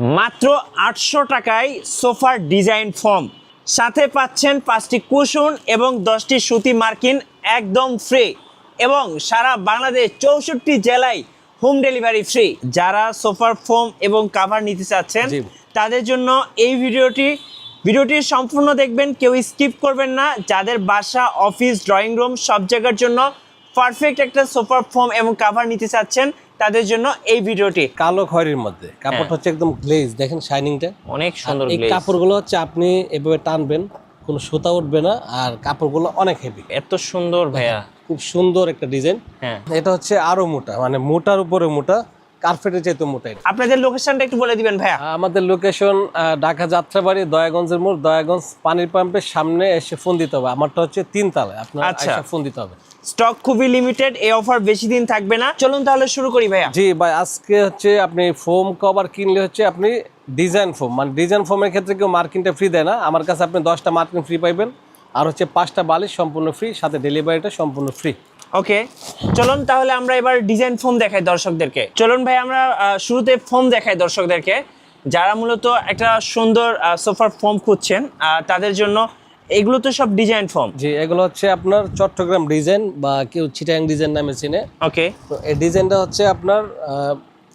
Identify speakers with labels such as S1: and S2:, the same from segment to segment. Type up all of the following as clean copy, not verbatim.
S1: মাত্র 800 টাকায় সোফার ডিজাইন ফর্ম, সাথে পাচ্ছেন 5টি কুশন এবং 10টি সুতি মার্কিন একদম ফ্রি, এবং সারা বাংলাদেশ 64 জেলায় হোম ডেলিভারি ফ্রি। যারা সোফার ফোম এবং কাভার নিতে চাচ্ছেন তাদের জন্য এই ভিডিওটি সম্পূর্ণ দেখবেন, কেউ স্কিপ করবেন না। যাদের বাসা, অফিস, ড্রয়িং রুম সব জায়গার জন্য পারফেক্ট একটা সোফার ফোম এবং কাভার নিতে চাচ্ছেন তাদের জন্য এই ভিডিওটি।
S2: কালো খয়েরির মধ্যে কাপড়টা হচ্ছে একদম গ্লেজ, দেখেন শাইনিংটা
S1: অনেক সুন্দর।
S2: এই কাপড়গুলো হচ্ছে আপনি এভাবে টানবেন, কোনো সুতা উঠবে না, আর কাপড়গুলো অনেক হেভি।
S1: এত সুন্দর ভাইয়া,
S2: খুব সুন্দর একটা ডিজাইন।
S1: হ্যাঁ,
S2: এটা হচ্ছে আরো মোটা, মানে মোটার উপরে মোটা, কার্পেটের চাইতে মোটা।
S1: আপনাদের লোকেশনটা একটু বলে দিবেন ভাইয়া।
S2: আমাদের লোকেশন ঢাকা যাত্রাবাড়ি, দয়াগঞ্জের মোড়, দয়াগঞ্জ পানির পাম্পের সামনে এসে ফোন দিতে হবে। আমারটা হচ্ছে 3 তলায়, আপনার এসে ফোন দিতে হবে।
S1: স্টক খুবই লিমিটেড, এই অফার বেশি দিন থাকবে না। চলুন তাহলে শুরু করি ভাইয়া।
S2: জি ভাই, আজকে হচ্ছে আপনি ফোম কভার কিনলে হচ্ছে আপনি ডিজাইন ফোম, মানে ডিজাইন ফোমের ক্ষেত্রে কেউ মার্কিনটা ফ্রি দেয় না। আমার কাছে আপনি 10টা মার্কিন ফ্রি পাইবেন, আর হচ্ছে 5টা বালিশ সম্পূর্ণ ফ্রি, সাথে ডেলিভারিটা সম্পূর্ণ ফ্রি।
S1: ওকে, চলুন তাহলে আমরা এবার ডিজাইন ফোম দেখাই দর্শকদেরকে। চলুন ভাই, আমরা শুরুতে ফোম দেখাই দর্শকদেরকে। যারা মূলত একটা সুন্দর সোফার ফোম খুঁজছেন তাদের জন্য এগুলো তো সব ডিজাইন ফোম।
S2: জি, এগুলো হচ্ছে আপনার চট্টগ্রাম ডিজাইন বা কেউ চিটাং ডিজাইন নামে চিনে।
S1: ওকে,
S2: তো এই ডিজাইনটা হচ্ছে আপনার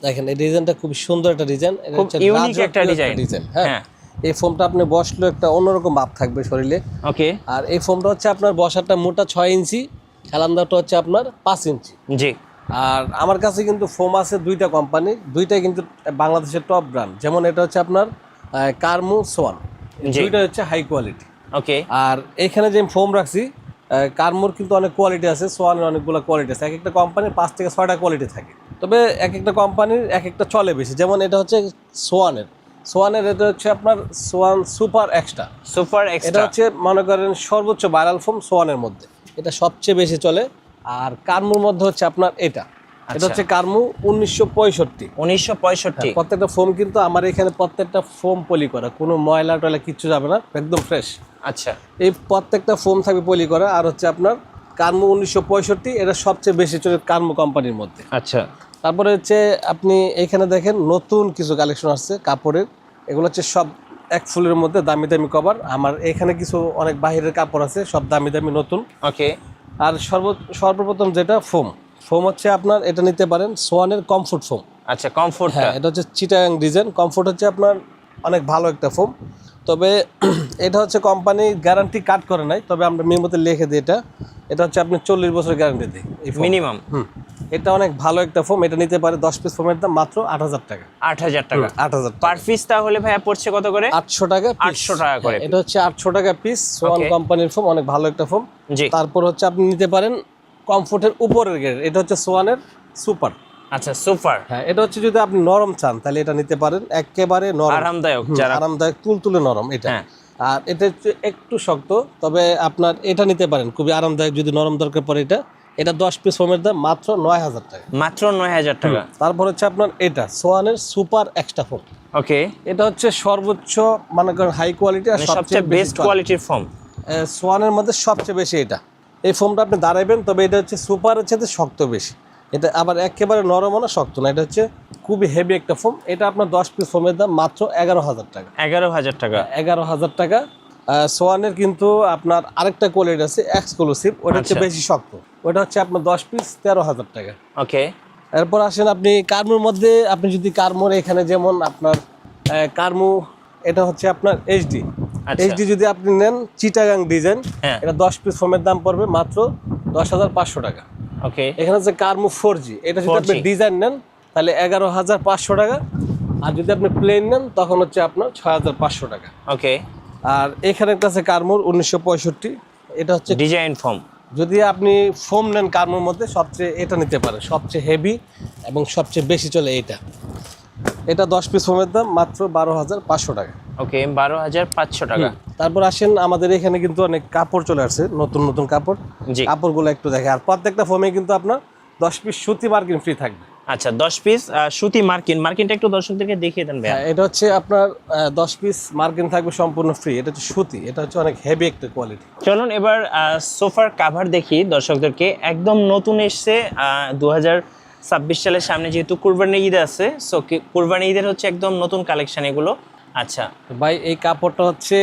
S2: দেখেন, এই ডিজাইনটা খুব সুন্দর একটা ডিজাইন, এটা হচ্ছে
S1: ইউনিক একটা ডিজাইন।
S2: হ্যাঁ, এই ফোমটা আপনি বসলে একটা অন্যরকম ভাব থাকবে শরীরে।
S1: ওকে,
S2: আর এই ফোমটা হচ্ছে আপনার বসাটা মোটা 6 ইঞ্চি, খেলান্দাটা হচ্ছে আপনার 5 ইঞ্চি।
S1: জি,
S2: আর আমার কাছে কিন্তু ফোম আছে 2টা কোম্পানি, 2টাই কিন্তু বাংলাদেশের টপ ব্র্যান্ড। যেমন এটা হচ্ছে আপনার কার্মু, সোয়ান, 2টা হচ্ছে হাই কোয়ালিটি।
S1: ওকে,
S2: আর এখানে যে ফোম রাখছি, কার্মোর কিন্তু অনেক কোয়ালিটি আছে, সোয়ানের অনেকগুলো কোয়ালিটি আছে। এক একটা কোম্পানির 5 থেকে 6টা কোয়ালিটি থাকে, তবে এক একটা কোম্পানির এক একটা চলে বেশি। যেমন এটা হচ্ছে সোয়ানের এটা হচ্ছে আপনার সোয়ান সুপার এক্সট্রা। এটা হচ্ছে মনে করেন সর্বোচ্চ ভাইরাল ফোম সোয়ানের মধ্যে, এটা সবচেয়ে বেশি চলে। আর কার্মুর মধ্যে হচ্ছে আপনার এটা হচ্ছে কার্মু 1965। প্রত্যেকটা ফোম কিন্তু আমার এখানে প্রত্যেকটা ফোম পলি করা, কোনো ময়লা টয়লা কিচ্ছু যাবে না, একদম ফ্রেশ।
S1: আচ্ছা,
S2: এই প্রত্যেকটা ফোম থাকবে পলি করা। আর হচ্ছে আপনার কার্মু 1965, এটা সবচেয়ে বেশি চলে কার্মু কোম্পানির মধ্যে।
S1: আচ্ছা,
S2: তারপরে হচ্ছে আপনি এখানে দেখেন নতুন কিছু কালেকশন আসছে কাপড়ের, এগুলো হচ্ছে সব এক ফুলের মধ্যে দামি দামি কভার। আমার এখানে কিছু অনেক বাহিরের কাপড় আছে, সব দামি দামি নতুন।
S1: ওকে,
S2: আর সর্বপ্রথম যেটা ফোম হচ্ছে আপনার এটা নিতে পারেন সোয়ানের কমফোর্ট ফোম।
S1: আচ্ছা, কমফোর্ট,
S2: হ্যাঁ, এটা হচ্ছে চিটাং ডিজাইন। কমফোর্ট হচ্ছে আপনার অনেক ভালো একটা ফোম, তবে এটা হচ্ছে কোম্পানি গ্যারান্টি কাট করে নাই, তবে আমরা মেমোতে লিখে দিই এটা হচ্ছে আপনি 40 বছর গ্যারান্টি দিই
S1: মিনিমাম।
S2: এটা অনেক ভালো একটা ফোম, এটা নিতে পারে। 10 পিস ফোমের দাম মাত্র 8000 টাকা।
S1: 8000 টাকা
S2: 8000
S1: পার পিস। তাহলে ভাইয়া পড়ছে কত করে?
S2: 800 টাকা।
S1: 800 টাকা করে।
S2: এটা হচ্ছে 800 টাকা পিস, সোয়ান কোম্পানির ফোম, অনেক ভালো একটা ফোম।
S1: জি,
S2: তারপর হচ্ছে আপনি নিতে পারেন কমফোর্টের উপরের গ্রেড, এটা হচ্ছে সোয়ানের সুপার।
S1: আচ্ছা, সুপার।
S2: হ্যাঁ, এটা হচ্ছে যদি আপনি নরম চান তাহলে এটা নিতে পারেন, একেবারে নরম,
S1: আরামদায়ক,
S2: আরামদায়ক, তুলতুলে নরম এটা। আর এটা হচ্ছে একটু শক্ত, তবে আপনার এটা নিতে পারেন, খুবই আরামদায়ক যদি নরম দরকার পড়ে। এটা 10 পিস ফোমের দাম মাত্র 9000 টাকা।
S1: মাত্র 9000 টাকা।
S2: তারপর হচ্ছে আপনার এটা সোয়ানের সুপার এক্সট্রা ফোম।
S1: ওকে,
S2: এটা হচ্ছে সর্বোচ্চ মনে করেন হাই কোয়ালিটি আর
S1: সবচেয়ে বেস্ট কোয়ালিটির ফোম।
S2: সোয়ানের মধ্যে সবচেয়ে বেশি এটা। এই ফোমটা আপনি দাঁড়াবেন, তবে এটা হচ্ছে সুপারের চেয়ে শক্ত বেশি। এটা আবার একেবারে নরমও না, শক্ত না, এটা হচ্ছে খুবই হেভি একটা ফোম। এটা আপনার 10 পিস ফোমের দাম মাত্র 11000 টাকা।
S1: 11000 টাকা।
S2: 11000 টাকা। সোয়ানের কিন্তু আপনার আরেকটা কোয়ালিটি আছে এক্সক্লুসিভ, ওটা হচ্ছে বেশি শক্ত, ওটা হচ্ছে আপনার 10 পিস 13000 টাকা।
S1: ওকে,
S2: এরপর আসেন আপনি কার্মুর মধ্যে, আপনি যদি কার্মুর এখানে যেমন আপনার কার্মু, এটা হচ্ছে আপনার এইচডি যদি আপনি নেন চিটাগাং ডিজাইন, এটা 10 পিস ফোমের দাম পড়বে মাত্র 10500 টাকা।
S1: ওকে,
S2: এখানে হচ্ছে কার্মু 4G, এটা যদি আপনি ডিজাইন নেন তাহলে 11500 টাকা, আর যদি আপনি প্লেন নেন তখন হচ্ছে আপনার 6500 টাকা।
S1: ওকে,
S2: আর এখানে একটা আছে কার্মুর 1965, এটা হচ্ছে
S1: ডিজাইন ফোম।
S2: যদি আপনি ফোম নেন কার্মুর মধ্যে সবচেয়ে এটা নিতে পারেন, সবচেয়ে হেভি এবং সবচেয়ে বেশি চলে এটা 10 পিস ফোমের দাম মাত্র 12500 টাকা।
S1: ওকে, 12500 টাকা।
S2: তারপর আসেন আমাদের এখানে কিন্তু অনেক কাপড় চলে আসছে, নতুন নতুন কাপড়। কাপড়গুলো একটু দেখে। আর প্রত্যেকটা ফোমে কিন্তু আপনার 10 পিস সুতি মার্কিন ফ্রি থাকবে।
S1: আচ্ছা, 10 পিস সুতি মার্কিনটা একটু দর্শকদেরকে দেখিয়ে দেন ভাইয়া।
S2: এটা হচ্ছে আপনার 10 পিস মার্কিন থাকবে সম্পূর্ণ ফ্রি। এটা হচ্ছে সুতি, এটা হচ্ছে অনেক হেভি একটা কোয়ালিটি।
S1: চলুন এবার সোফার কাভার দেখি দর্শকদেরকে। একদম নতুন এসছে, 26 সালের সামনে যেহেতু কুরবানি ঈদ আছে, সো কুরবানি ঈদের হচ্ছে একদম নতুন কালেকশন এগুলো। আচ্ছা
S2: ভাই এই কাপড়টা হচ্ছে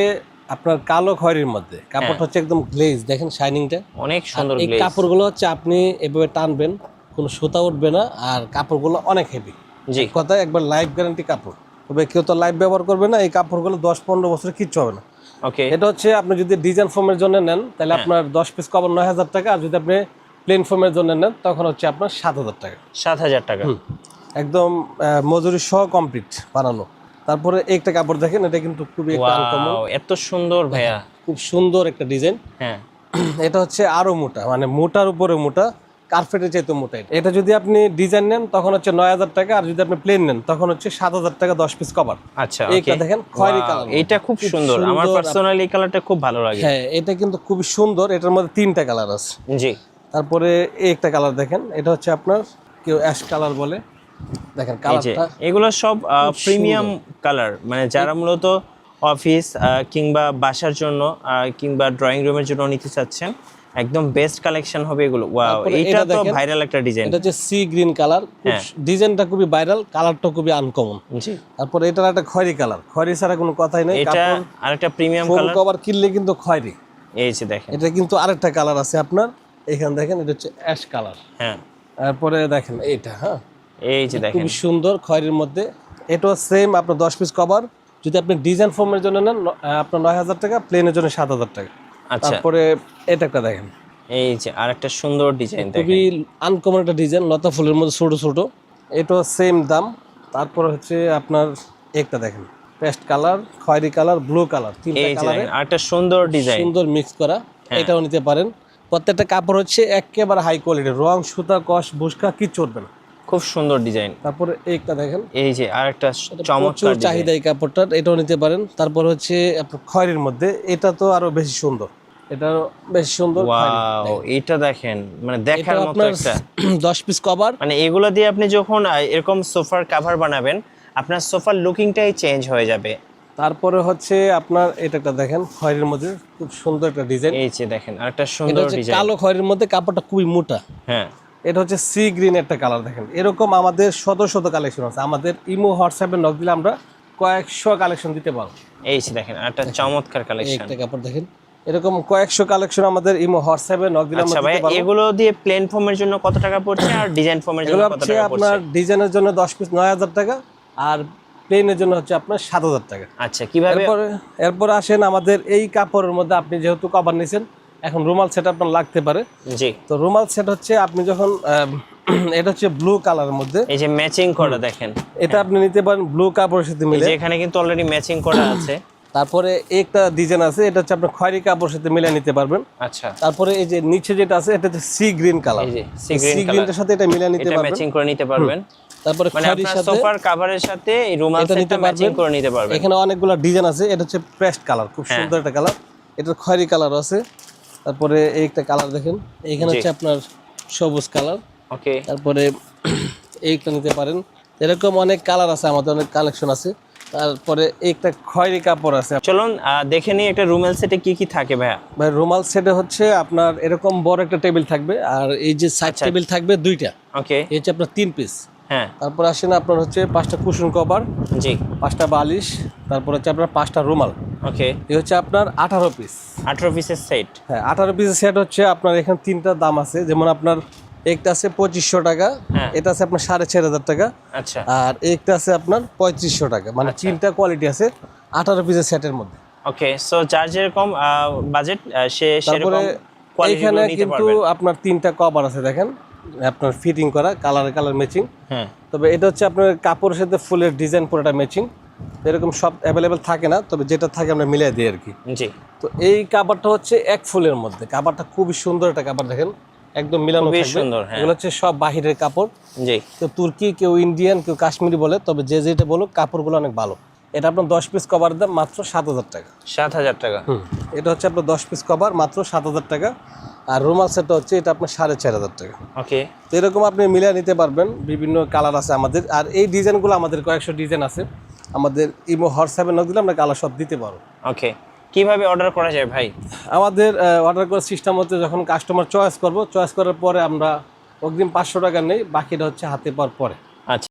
S2: আপনার কালো খয়েরির মধ্যে, কাপড়টা হচ্ছে একদম গ্লেজ, দেখেন শাইনিংটা
S1: অনেক সুন্দর
S2: এই
S1: গ্লেজ।
S2: কাপড়গুলো হচ্ছে আপনি এভাবে টানবেন কোনো সুতা উঠবে না, আর কাপড়গুলো অনেক হেভি।
S1: জি
S2: কথা একবার লাইফ গ্যারান্টি কাপড়, তবে কেউ তো লাইফ ব্যবহার করবে না, এই কাপড়গুলো 10-15 বছর কিচ্ছু হবে না।
S1: ওকে
S2: এটা হচ্ছে আপনি যদি ডিজাইন ফোমের জন্য নেন তাহলে আপনার 10 পিস কভার 9,000 টাকা, আর যদি আপনি প্লেন ফোমের জন্য নেন তখন হচ্ছে আপনার 7,000 টাকা।
S1: 7,000 টাকা।
S2: একদম মজুরি সহ কমপ্লিট বানানো। তারপরে একটা কাপড় দেখেন, এটা কিন্তু খুবই একটা আনকমন,
S1: ওয়াও এত সুন্দর ভাইয়া।
S2: খুব সুন্দর একটা ডিজাইন।
S1: হ্যাঁ
S2: এটা হচ্ছে আরো মোটা, মানে মোটার উপরে মোটা, কার্পেটের চাইতে মোটা। এটা যদি আপনি ডিজাইন নেন তখন হচ্ছে 9,000 টাকা, আর যদি আপনি প্লেন নেন তখন হচ্ছে 7,000 টাকা 10 পিস কভার।
S1: আচ্ছা
S2: এইটা দেখেন খয়েরি কালার,
S1: এটা খুব সুন্দর, আমার পার্সোনালি এই কালারটা খুব ভালো লাগে।
S2: হ্যাঁ এটা কিন্তু খুবই সুন্দর, এটার মধ্যে 3টা কালার আছে।
S1: জি
S2: তারপরে এই একটা কালার দেখেন, এটা হচ্ছে আপনার কেউ অ্যাশ কালার বলে, দেখেন
S1: এই যে
S2: কালারটা
S1: এগুলো সব প্রিমিয়াম কালার, মানে যারা মূলত অফিস কিংবা বাসার জন্য কিংবা ড্রয়িং রুমের জন্য নিতে চাচ্ছেন, একদম বেস্ট কালেকশন হবে এগুলো। ওয়াও
S2: তারপরে
S1: এটা
S2: এটা
S1: তো
S2: দেখেন,
S1: ভাইরাল একটা ডিজাইন।
S2: এটা হচ্ছে সি গ্রিন কালার,
S1: হ্যাঁ।
S2: ডিজাইনটা খুবই ভাইরাল, কালারটা খুবই আনকমন।
S1: জি
S2: তারপরে এটার একটা খয়েরি কালার, খয়েরি ছাড়া কোনো কথাই নেই।
S1: এটা আরেকটা প্রিমিয়াম
S2: ফোম
S1: কালার।
S2: কভার কিনলে কিন্তু খয়েরি।
S1: এই যে দেখেন,
S2: এটা কিন্তু আরেকটা কালার আছে আপনার এখানে দেখেন, এটা হচ্ছে অ্যাশ কালার।
S1: হ্যাঁ
S2: তারপরে দেখেন এইটা, হ্যাঁ
S1: এই যে দেখেন,
S2: খুবই সুন্দর খয়েরির মধ্যে। এটাও সেম আপনার 10 পিস কভার, যদি আপনি ডিজাইন ফর্মের জন্য নেন আপনার 9,000 টাকা, প্লেনের জন্য 7,000 টাকা।
S1: আচ্ছা
S2: তারপরে এটা একটা দেখেন,
S1: এই যে আরেকটা সুন্দর ডিজাইন দেখেন।
S2: খুবই আনকমন একটা ডিজাইন, লতা ফুলের মধ্যে ছোট ছোট, এটাও সেম দাম। তারপর হচ্ছে আপনার একটা দেখেন পেস্ট কালার, খয়েরি কালার, ব্লু কালার, তিনটা
S1: এই যে
S2: কালারে
S1: দেখেন, আরেকটা সুন্দর ডিজাইন।
S2: সুন্দর মিক্স করা, এটাও নিতে পারেন। প্রত্যেকটা কাপড় হচ্ছে একেবারে হাই কোয়ালিটি, রং সুতা কস বুসকা কিচ্ছু উঠবে না।
S1: খুব সুন্দর ডিজাইন।
S2: তারপরে একটা দেখেন,
S1: এই যে আরেকটা চমৎকার
S2: প্রচুর চাহিদা এই কাপড়টার, এটাও নিতে পারেন। তারপর হচ্ছে আপনার খয়েরির মধ্যে, এটা তো আরো বেশি সুন্দর, এটাও বেশি সুন্দর।
S1: ওয়াও এটা দেখেন, মানে দেখার মতো
S2: আপনার
S1: একটা
S2: 10 পিস কভার,
S1: মানে এগুলো দিয়ে আপনি যখন এরকম সোফার কভার বানাবেন, আপনার সোফার লুকিংটাই চেঞ্জ হয়ে যাবে।
S2: তারপরে হচ্ছে আপনার এটা একটা দেখেন খয়েরির মধ্যে, খুব সুন্দর একটা ডিজাইন।
S1: এই যে দেখেন আরেকটা
S2: এটা
S1: সুন্দর
S2: হচ্ছে
S1: ডিজাইন।
S2: কালো খয়েরির মধ্যে, কাপড়টা খুবই মোটা।
S1: হ্যাঁ
S2: এটা হচ্ছে সি গ্রিন একটা কালার দেখেন। এরকম আমাদের শত শত কালেকশন আছে, আমাদের ইমো হোয়াটসঅ্যাপে নক দিলে আমরা কয়েকশো কালেকশন দিতে পারবো।
S1: এই যে দেখেন আরেকটা চমৎকার
S2: এই
S1: কালেকশন।
S2: একটা কাপড় দেখেন, এরকম কয়েকশো কালেকশন আমাদের ইমো হোয়াটসঅ্যাপে নক দিলে আমরা
S1: আচ্ছা ভাই,
S2: দিতে পারবো।
S1: এগুলো দিয়ে প্লেন ফর্মের জন্য কত টাকা পড়ছে আর ডিজাইন ফর্মের জন্য
S2: এগুলো
S1: কত
S2: হচ্ছে
S1: টাকা
S2: আপনার
S1: পড়ছে?
S2: ডিজাইনের জন্য 10 পিস 9,000 টাকা, আর প্লেনের জন্য হচ্ছে আপনার 7,000 টাকা।
S1: আচ্ছা কিভাবে?
S2: এরপরে আসেন আমাদের এই কাপড়ের মধ্যে, আপনি যেহেতু কভার নিয়েছেন, এখন রুমাল সেট আপনার লাগতে পারে।
S1: জি
S2: তো রুমাল সেট হচ্ছে আপনি যখন এটা হচ্ছে ব্লু কালারের মধ্যে,
S1: এই যে ম্যাচিং করা দেখেন,
S2: এটা আপনি নিতে পারেন ব্লু কাপড়ের সাথে
S1: এই
S2: মিলে।
S1: যে এখানে কিন্তু অলরেডি ম্যাচিং করা আছে।
S2: তারপরে একটা ডিজাইন আছে, এটা হচ্ছে আপনার খয়েরি কাপড়ের সাথে মিলে নিতে পারবেন।
S1: আচ্ছা
S2: তারপরে এই যে নিচে যেটা আছে, এটা হচ্ছে সি গ্রিন কালার,
S1: এই যে
S2: সি
S1: sea green
S2: গ্রিনটার সাথে এটা মিলে নিতে
S1: এটা
S2: পারবেন।
S1: ম্যাচিং করে নিতে পারবেন।
S2: তারপরে
S1: মানে
S2: খয়েরির
S1: আপনার
S2: সাথে
S1: সোফার কভারের সাথে এই রুমাল
S2: এটা
S1: সেটটা
S2: নিতে
S1: ম্যাচিং
S2: পারবেন।
S1: করে নিতে পারবেন।
S2: এখানে অনেকগুলো ডিজাইন আছে, এটা হচ্ছে পেস্ট কালার, খুব
S1: হ্যাঁ।
S2: সুন্দর একটা কালার। এটার খয়েরি কালার আছে। তারপরে এই একটা কালার দেখেন, এখানে
S1: জি।
S2: হচ্ছে আপনার সবুজ কালার।
S1: ওকে
S2: তারপরে এইটা নিতে পারেন। এরকম অনেক কালার আছে, আমাদের অনেক কালেকশন আছে। তারপরে একটা খয়েরি কাপড় আছে।
S1: চলুন দেখে নিই একটা রুমাল সেটে কি কি থাকে ভাইয়া।
S2: ভাই রুমাল সেটে হচ্ছে আপনার এরকম বড় একটা টেবিল থাকবে, আর এই যে সাইড
S1: আচ্ছা।
S2: টেবিল থাকবে 2টা,
S1: ওকে
S2: এই হচ্ছে আপনার 3 পিস।
S1: হ্যাঁ
S2: তারপর আসেন আপনার হচ্ছে 5টা কুশন কভার,
S1: জি
S2: 5টা বালিশ, তারপর হচ্ছে আপনার 5টা রুমাল।
S1: ওকে
S2: এই হচ্ছে আপনার 18 পিস।
S1: 18 পিসের সেট।
S2: হ্যাঁ 18 পিসের সেট হচ্ছে আপনার, এখানে 3টা দাম আছে। যেমন আপনার একটা আছে 2500 টাকা,
S1: হ্যাঁ।
S2: এটা আছে আপনার 4,500 টাকা,
S1: আচ্ছা
S2: আর একটা আছে আপনার 3500 টাকা। মানে 3টা কোয়ালিটি আছে 18 পিসের সেটের মধ্যে।
S1: ওকে সো যার যেরকম বাজেট সে
S2: তারপরে
S1: সেরকম কোয়ালিটি
S2: এইখানে
S1: নিতে
S2: কিন্তু
S1: পারবেন।
S2: আপনার 3টা কভার আছে দেখেন, আপনার ফিটিং করা, কালার ম্যাচিং।
S1: হ্যাঁ
S2: তবে এটা হচ্ছে আপনার কাপড়ের সাথে ফুলের ডিজাইন পুরোটা ম্যাচিং। এরকম সব অ্যাভেলেবেল থাকে না, তবে যেটা থাকে আমরা মিলিয়ে দিই আর কি।
S1: জি
S2: তো এই কাপড়টা হচ্ছে এক ফুলের মধ্যে, কাপড়টা খুবই সুন্দর একটা কাপড় দেখেন, একদম মিলানো
S1: খুবই
S2: থাকবে।
S1: সুন্দর, হ্যাঁ।
S2: এগুলো হচ্ছে সব বাহিরের কাপড়,
S1: জি
S2: কেউ তুর্কি, কেউ ইন্ডিয়ান, কেউ কাশ্মীরি বলে, তবে যে যেটা বলো কাপড়গুলো অনেক ভালো। এটা আপনার 10 পিস কভার দাম মাত্র 7,000 টাকা।
S1: 7,000 টাকা।
S2: এটা হচ্ছে আপনার 10 পিস কভার মাত্র 7,000 টাকা, আর রুমাল সেটটা হচ্ছে এটা আপনার 4,500 টাকা।
S1: ওকে
S2: তো এরকম আপনি মিলিয়ে নিতে পারবেন, বিভিন্ন কালার আছে আমাদের। আর এই ডিজাইনগুলো আমাদের কয়েকশো ডিজাইন আছে, আমাদের ইমো হোয়াটসঅ্যাপে না দিলে আমরা কালার সব দিতে পারবো।
S1: ওকে কিভাবে অর্ডার করা যায় ভাই?
S2: আমাদের অর্ডার করার সিস্টেম হচ্ছে, যখন কাস্টমার চয়েস করব, চয়েস করার পরে আমরা অগ্রিম 500 টাকা নেই, বাকিটা হচ্ছে হাতে পাওয়ার পরে।